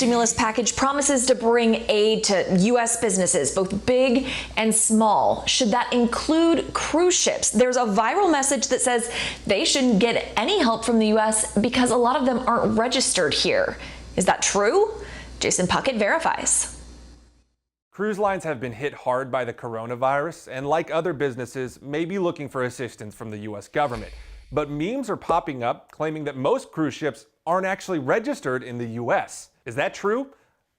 stimulus package promises to bring aid to U.S. businesses, both big and small. Should that include cruise ships? There's a viral message that says they shouldn't get any help from the U.S. because a lot of them aren't registered here. Is that true? Jason Puckett verifies. Cruise lines have been hit hard by the coronavirus and, like other businesses, may be looking for assistance from the U.S. government. But memes are popping up claiming that most cruise ships aren't actually registered in the U.S. Is that true?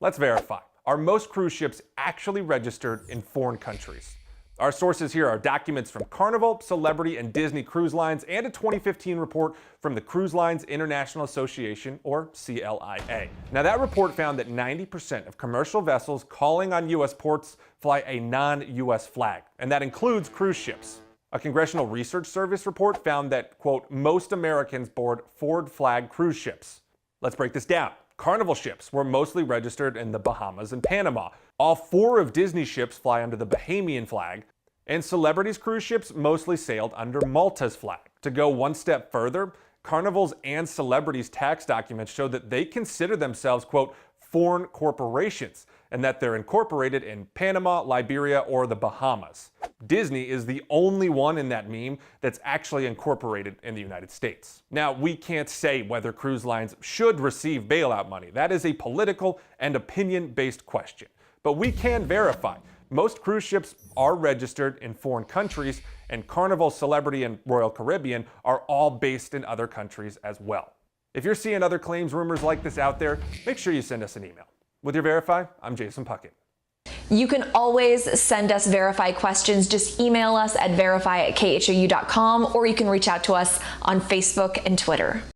Let's verify. Are most cruise ships actually registered in foreign countries? Our sources here are documents from Carnival, Celebrity, and Disney Cruise Lines, and a 2015 report from the Cruise Lines International Association, or CLIA. Now, that report found that 90% of commercial vessels calling on U.S. ports fly a non-U.S. flag, and that includes cruise ships. A Congressional Research Service report found that, quote, most Americans board foreign flag cruise ships. Let's break this down. Carnival ships were mostly registered in the Bahamas and Panama. All 4 of Disney ships fly under the Bahamian flag, and Celebrity's cruise ships mostly sailed under Malta's flag. To go one step further, Carnival's and Celebrity's tax documents show that they consider themselves, quote, foreign corporations, and that they're incorporated in Panama, Liberia, or the Bahamas. Disney is the only one in that meme that's actually incorporated in the United States. Now, we can't say whether cruise lines should receive bailout money. That is a political and opinion-based question. But we can verify most cruise ships are registered in foreign countries, and Carnival, Celebrity, and Royal Caribbean are all based in other countries as well. If you're seeing other claims, rumors like this out there, make sure you send us an email. With your Verify, I'm Jason Puckett. You can always send us Verify questions. Just email us at verify@khou.com, or you can reach out to us on Facebook and Twitter.